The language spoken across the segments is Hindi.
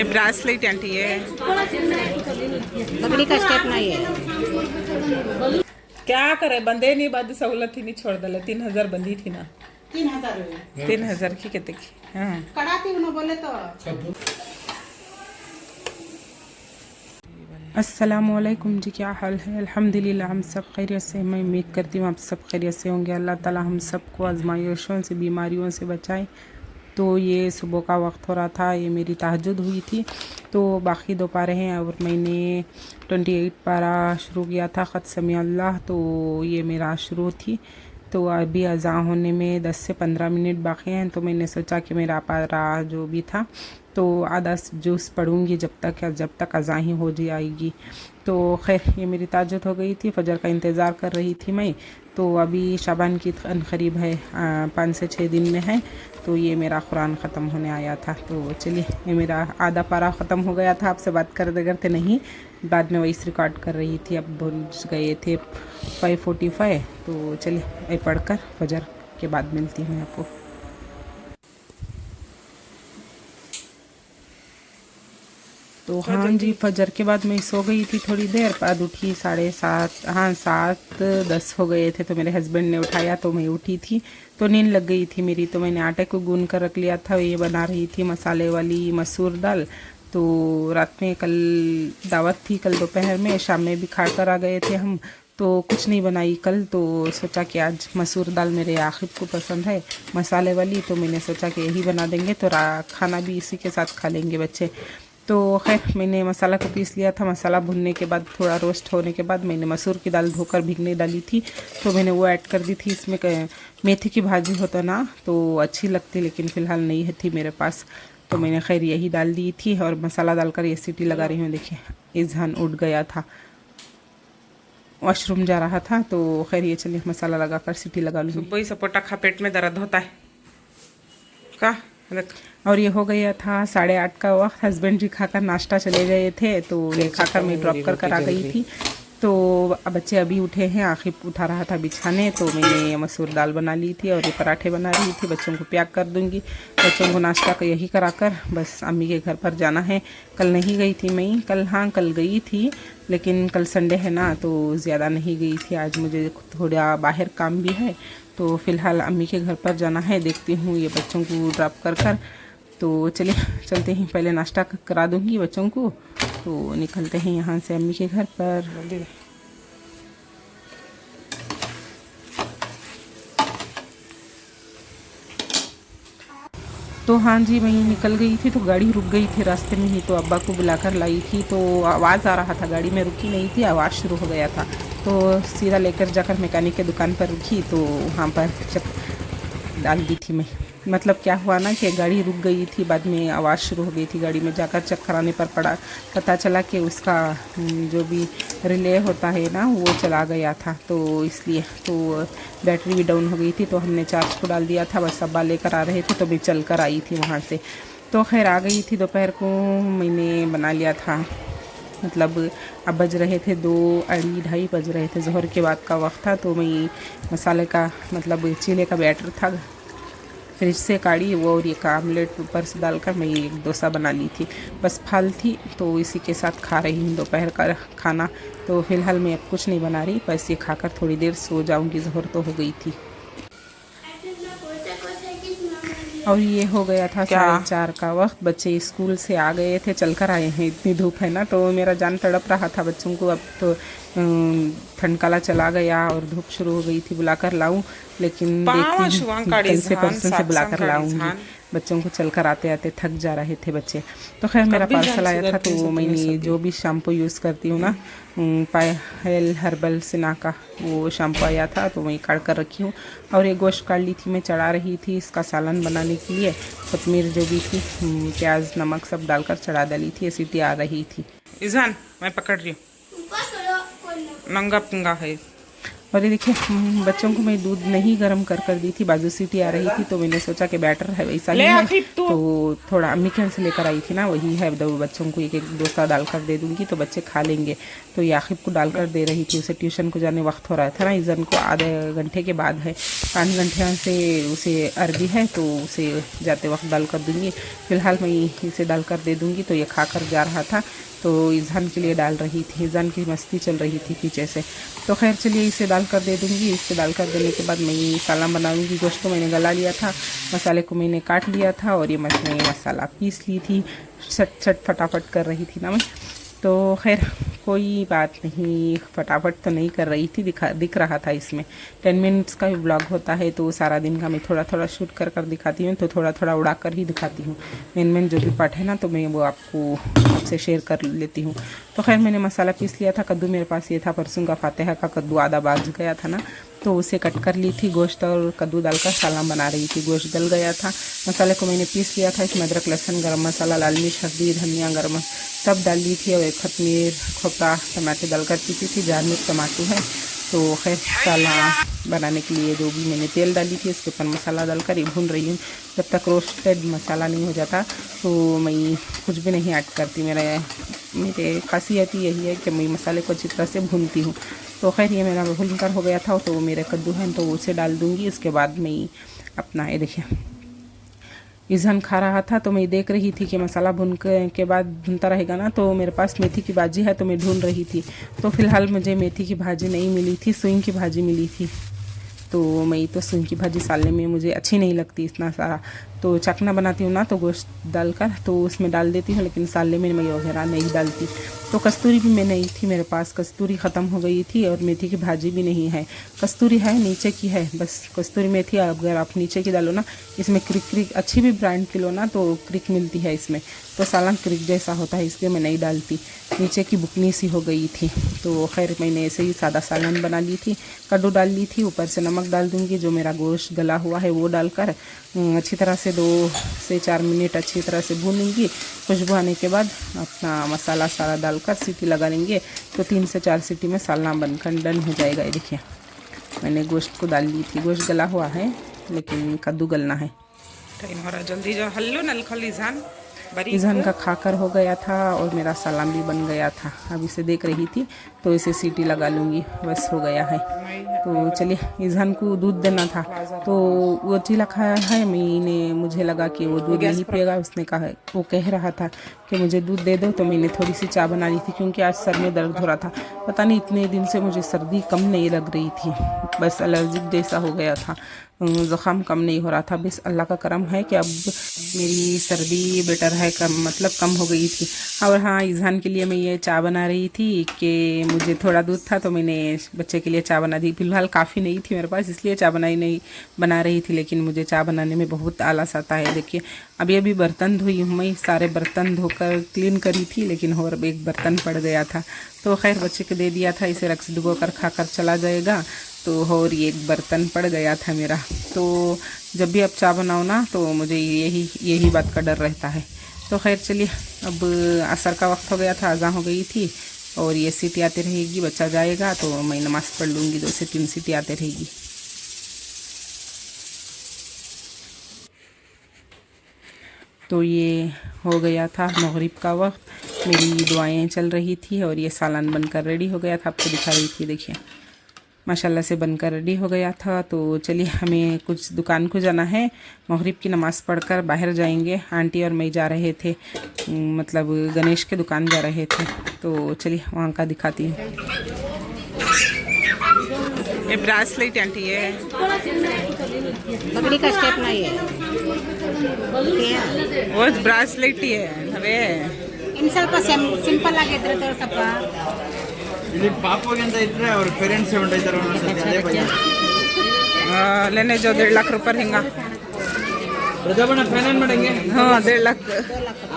ये ब्रासलेट आंटी है। बकरी का स्टेप नहीं है। क्या करे, बंदे नहीं बाद सहूलत ही नहीं छोड़ दले। 3000 बंदी थी ना। 3000 की कितने की? हाँ कड़ाती उन्होंने बोले तो। अस्सलामुअलैकुम जी, क्या हाल है? अल्हम्दुलिल्लाह हम सब खैरियत से। मैं उम्मीद करती हूँ आप सब खैरियत से होंगे। अल्लाह ताला हम सबको आजमाइशों से, बीमारियों से बचाए। तो ये सुबह का वक्त हो रहा था, ये मेरी तहज्जुद हुई थी। तो बाकी 2 पारे हैं और मैंने 28 पारा शुरू किया था ख़त समी अल्लाह। तो ये मेरा शुरू थी। तो अभी अज़ां होने में 10 से 15 मिनट बाकी हैं। तो मैंने सोचा कि मेरा पारा जो भी था तो आधा जूस पढ़ूँगी जब तक अज़ां ही हो जाएगी। तो खैर ये मेरी ताजुद हो गई थी। फजर का इंतज़ार कर रही थी मैं। तो अभी शाबान की करीब है 5 से 6 दिन में है। तो ये मेरा कुरान ख़त्म होने आया था। तो चलिए, ये मेरा आधा पारा ख़त्म हो गया था। आपसे बात करते करते नहीं, बाद में वॉइस रिकॉर्ड कर रही थी। अब भूल गए थे 5:45। तो चलिए ये पढ़कर फजर के बाद मिलती हूँ आपको। तो हाँ जी, फजर के बाद मैं सो गई थी थोड़ी देर बाद। उठी 7:30, हाँ 7:10 हो गए थे। तो मेरे हस्बैंड ने उठाया तो मैं उठी थी। तो नींद लग गई थी मेरी। तो मैंने आटे को गूंद कर रख लिया था। ये बना रही थी मसाले वाली मसूर दाल। तो रात में कल दावत थी, कल दोपहर में, शाम में भी खा कर आ गए थे हम। तो कुछ नहीं बनाई कल। तो सोचा कि आज मसूर दाल मेरे आखिब को पसंद है मसाले वाली। तो मैंने सोचा कि यही बना देंगे तो खाना भी इसी के साथ खा लेंगे बच्चे। तो खैर मैंने मसाला को पीस लिया था। मसाला भुनने के बाद, थोड़ा रोस्ट होने के बाद, मैंने मसूर की दाल धोकर भीगने डाली थी। तो मैंने वो ऐड कर दी थी। इसमें मेथी की भाजी होता ना तो अच्छी लगती, लेकिन फ़िलहाल नहीं थी मेरे पास। तो मैंने खैर यही डाल दी थी और मसाला डालकर ये सीटी लगा रही हूँ। देखिए इज़हान उठ गया था, वॉशरूम जा रहा था। तो खैर ये चलिए मसाला लगाकर सीटी लगा लूँगी। सुबह ही सपोटा खा, पेट में दर्द होता है का। और ये हो गया था 8:30 का वक्त। हस्बैंड जी खाकर नाश्ता चले गए थे। तो ये खाकर मैं ड्रॉप कर आ गई थी। तो बच्चे अभी उठे हैं, आखिर उठा रहा था बिछाने। तो मैंने मसूर दाल बना ली थी और ये पराठे बना रही थी। बच्चों को पैक कर दूंगी। बच्चों को नाश्ता का यही कराकर बस अम्मी के घर पर जाना है। कल नहीं गई थी मैं, कल हाँ कल गई थी, लेकिन कल संडे है ना तो ज़्यादा नहीं गई थी। आज मुझे थोड़ा बाहर काम भी है। तो फ़िलहाल अम्मी के घर पर जाना है। देखती हूँ ये बच्चों को ड्रॉप कर। तो चलिए चलते हैं, पहले नाश्ता करा दूंगी बच्चों को। तो निकलते हैं यहाँ से अम्मी के घर पर। तो हाँ जी, मैं निकल गई थी। तो गाड़ी रुक गई थी रास्ते में ही। तो अब्बा को बुलाकर लाई थी। तो आवाज़ आ रहा था, गाड़ी में रुकी नहीं थी, आवाज़ शुरू हो गया था। तो सीधा लेकर जाकर मैकेनिक के दुकान पर रुकी। तो वहाँ पर डाल दी थी मैं। मतलब क्या हुआ ना कि गाड़ी रुक गई थी, बाद में आवाज़ शुरू हो गई थी। गाड़ी में जाकर चेक कराने पर पता चला कि उसका जो भी रिले होता है ना वो चला गया था। तो इसलिए तो बैटरी भी डाउन हो गई थी। तो हमने चार्ज को डाल दिया था। बस अब्बा लेकर आ रहे थे तो मैं चल कर आई थी वहाँ से। तो खैर आ गई थी। दोपहर को मैंने बना लिया था, मतलब अब बज रहे थे 2, 2:30 बज रहे थे। ज़ोहर के बाद का वक्त था। तो मैं मसाले का मतलब चीले का बैटर था, फ्रिज से काढ़ी वो, और ये का आमलेट ऊपर से डालकर मैं एक डोसा बना ली थी। बस फाल थी तो इसी के साथ खा रही हूँ दोपहर का खाना। तो फ़िलहाल मैं अब कुछ नहीं बना रही, बस ये खाकर थोड़ी देर सो जाऊँगी। ज़ोहर तो हो गई थी। और ये हो गया था 4:30 का वक्त। बच्चे स्कूल से आ गए थे, चल कर आए हैं। इतनी धूप है ना तो मेरा जान तड़प रहा था बच्चों को। अब तो ठंडकाला चला गया और धूप शुरू हो गई थी। बुलाकर लाऊं, लेकिन देखती हूँ कल से परसों से बुलाकर लाऊंगी। बच्चों को चलकर आते आते थक जा रहे थे बच्चे। तो खैर मेरा पार्सल आया था। तो मैंने जो भी शैम्पू यूज़ करती हूँ ना, पायल हर्बल सिना का वो शैम्पू आया था। तो मैं काट कर रखी हूँ। और ये गोश्त काट ली थी, मैं चढ़ा रही थी इसका सालन बनाने के लिए। कोतमीर जो भी थी, प्याज नमक सब डालकर चढ़ा डाली थी। सीटी आ रही थी। इज़हान मैं पकड़ रही हूँ, नंगा पंगा है। और ये देखिए बच्चों को मैं दूध नहीं गर्म कर दी थी, बाजू सीटी आ रही थी तो मैंने सोचा कि बैटर है वैसा ही है, तो थोड़ा अम्मी के यहाँ से लेकर आई थी ना, वही है। दो बच्चों को एक एक डोसा डालकर दे दूँगी तो बच्चे खा लेंगे। तो ये आखिब को डालकर दे रही थी, उसे ट्यूशन को जाने वक्त हो रहा था ना, ईज़न को आधे घंटे के बाद है, 5 घंटे से उसे अरबी है तो उसे जाते वक्त डालकर दूँगी। फ़िलहाल मैं इसे डालकर दे दूँगी। तो ये खाकर जा रहा था तो ईज़ान के लिए डाल रही थी, ईज़ान की मस्ती चल रही थी पीछे से। तो खैर चलिए इसे डालकर दे दूँगी। इसे डालकर देने के बाद मैं सालन बनाऊँगी। गोश्त को मैंने गला लिया था, मसाले को मैंने काट लिया था और ये मैंने मसाला पीस ली थी। छट फटाफट कर रही थी ना मैं, तो खैर कोई बात नहीं, फटाफट तो नहीं कर रही थी, दिख रहा था इसमें। 10 मिनट्स का भी ब्लॉग होता है तो सारा दिन का मैं थोड़ा थोड़ा शूट कर दिखाती हूँ, तो थोड़ा थोड़ा उड़ा कर ही दिखाती हूँ। मेन जो भी पार्ट है ना तो मैं वो आपसे शेयर कर लेती हूँ। तो खैर मैंने मसाला पीस लिया था। कद्दू मेरे पास ये था, परसों का फातिहा का कद्दू आधा बाज गया था ना, तो उसे कट कर ली थी। गोश्त और कद्दू डालकर सालन बना रही थी। गोश्त गल गया था, मसाले को मैंने पीस लिया था। इसमें अदरक, लहसुन, गरम मसाला, लाल मिर्च, हल्दी, धनिया, गरम सब डाल दी थी और एक खतमीर, खोपरा, टमाटर डालकर पीसी थी। जार में टमाटर है तो खैर सालन बनाने के लिए जो भी मैंने तेल डाली थी उसके ऊपर मसाला डालकर ये भून रही हूँ। जब तक रोस्टेड मसाला नहीं हो जाता तो मैं कुछ भी नहीं ऐड करती। मेरे खासियत यही है कि मैं मसाले को अच्छी तरह से भूनती हूँ। तो खैर ये मेरा भून कर हो गया था, तो मेरे कद्दू हैं तो उसे डाल दूँगी। इसके बाद मैं अपना ये देखिए ईज़ान खा रहा था तो मैं देख रही थी कि मसाला भून के बाद भूनता रहेगा ना, तो मेरे पास मेथी की भाजी है तो मैं ढूंढ रही थी। तो फ़िलहाल मुझे मेथी की भाजी नहीं मिली थी, सूइन की भाजी मिली थी। तो मैं तो सूइन की भाजी साले में मुझे अच्छी नहीं लगती इतना सारा, तो चखना बनाती हूँ ना तो गोश्त डालकर तो उसमें डाल देती हूँ, लेकिन साले में मैं वगैरह नहीं डालती। तो कस्तूरी भी मैं नहीं थी मेरे पास, कस्तूरी ख़त्म हो गई थी और मेथी की भाजी भी नहीं है। कस्तूरी है नीचे की है, बस कस्तूरी मेथी अगर आप नीचे की डालो ना, इसमें क्रिक अच्छी भी ब्रांड की लो ना तो क्रिक मिलती है इसमें, तो सालन क्रिक जैसा होता है, इसलिए मैं नहीं डालती। नीचे की बुकनी सी हो गई थी तो खैर मैंने ऐसे ही सादा सालन बना ली थी। कद्दू डाल ली थी, ऊपर से नमक डाल दूँगी। जो मेरा गोश्त गला हुआ है वो डालकर अच्छी तरह से 2 से 4 मिनट अच्छी तरह से भूनूंगी। खुशबू आने के बाद अपना मसाला सारा डालकर सीटी लगा लेंगे तो 3 से 4 सीटी में सालन बनकर डन हो जाएगा। ये देखिए मैंने गोश्त को डाल ली थी, गोश्त गला हुआ है लेकिन कद्दू गलना है। टाइम हो रहा, जल्दी जाओ। हल्लो नल खल ईज़ान का खाकर हो गया था और मेरा सालन भी बन गया था। अब इसे देख रही थी तो इसे सीटी लगा लूँगी, बस हो गया है। तो चलिए ईज़ान को दूध देना था तो वो चीला खाया है, मुझे लगा कि वो दूध नहीं पिएगा। उसने कहा, वो कह रहा था कि मुझे दूध दे दो, तो मैंने थोड़ी सी चाय बना ली थी क्योंकि आज सर में दर्द हो रहा था। पता नहीं इतने दिन से मुझे सर्दी कम नहीं लग रही थी, बस एलर्जिक जैसा हो गया था, ज़ुकाम कम नहीं हो रहा था। बस अल्लाह का करम है कि अब मेरी सर्दी बेटर है, मतलब कम हो गई थी। और हाँ, ईज़ान के लिए मैं ये चाय बना रही थी कि मुझे थोड़ा दूध था तो मैंने बच्चे के लिए चाय बना दी। फिलहाल काफ़ी नहीं थी मेरे पास इसलिए चाय बना रही थी, लेकिन मुझे चाय बनाने में बहुत आलस आता है। देखिए अभी बर्तन धोई हूँ मैं, सारे बर्तन धोकर क्लीन करी थी लेकिन और एक बर्तन पड़ गया था तो खैर बच्चे को दे दिया था, इसे रख डुबो कर खा कर चला जाएगा। तो और ये एक बर्तन पड़ गया था मेरा। तो जब भी आप चाय बनाओ ना तो मुझे यही बात का डर रहता है। तो खैर चलिए, अब असर का वक्त हो गया था, अज़ान हो गई थी और ये सीटी आती रहेगी, बच्चा जाएगा तो मैं नमाज़ पढ़ लूँगी। 2 से 3 सीटी आती रहेगी। तो ये हो गया था मगरिब का वक्त, मेरी दुआएं चल रही थी और ये सालन बनकर रेडी हो गया था। आपको दिखा रही थी, देखिए माशाल्लाह से बनकर रेडी हो गया था। तो चलिए हमें कुछ दुकान को जाना है, मगरिब की नमाज़ पढ़कर बाहर जाएंगे। आंटी और मैं जा रहे थे, मतलब गणेश के दुकान जा रहे थे। तो चलिए वहाँ का दिखाती हूँ। ये ब्रासलेट आंटी है, बकरी का स्टेप नहीं है, वो ब्रासलेट ही है हवे इन ಸ್ವಲ್ಪ ಸಿಂಪಲ್ ಆಗಿದ್ರೆ ಸ್ವಲ್ಪ ಇಲ್ಲಿ ಪಾಪಗೆ ಅಂತ ಇದ್ರೆ ಅವ್ರ ಪೇರೆಂಟ್ಸ್ ಹೊಂಟೈತಾರ ಅದೇ ಭಯ लेने जो 1.5 लाख रुपये हिंगा ಪ್ರಜಾಪಣ ಫೈನಲ್ ಮಾಡಂಗೆ हाँ 1.5 लाख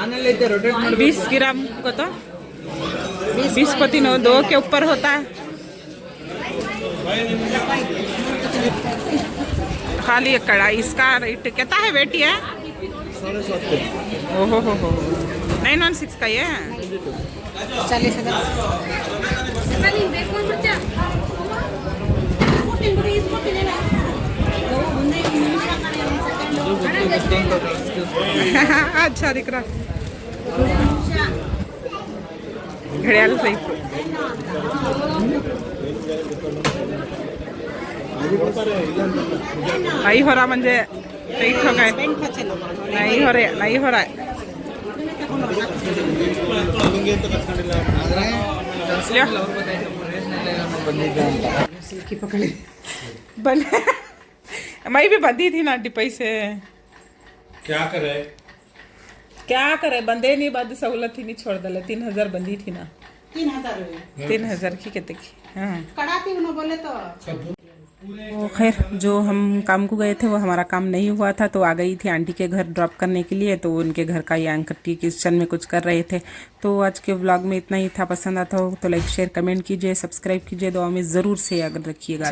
ಆನೆಲ್ಲ ಐತೆ रोटेट ಮಾಡಿ 20 ग्राम को तो 20 को 3 2 के ऊपर होता है। खाली एक कढ़ाई, इसका रेट कितना है बेटी है? 7.5 ओहो हो 916 का ये 40,000 अच्छा दिख रहा घड़ियाल सही नहीं हो रहा म्हणजे टाइट हो गए नहीं हो रहा है बन मैं भी बंधी थी ना डिपई से क्या करे बंदे नहीं बंद सहूलत ही नहीं छोड़ दले 3000 बंदी थी ना 3000 की कहते की हाँ कड़ाती उन्होंने बोले तो तो खैर जो हम काम को गए थे वो हमारा काम नहीं हुआ था, तो आ गई थी आंटी के घर ड्रॉप करने के लिए। तो उनके घर का ये आंटी किचन में कुछ कर रहे थे। तो आज के व्लॉग में इतना ही था। पसंद आता हो तो लाइक शेयर कमेंट कीजिए, सब्सक्राइब कीजिए, दुआ में ज़रूर से याद रखिएगा।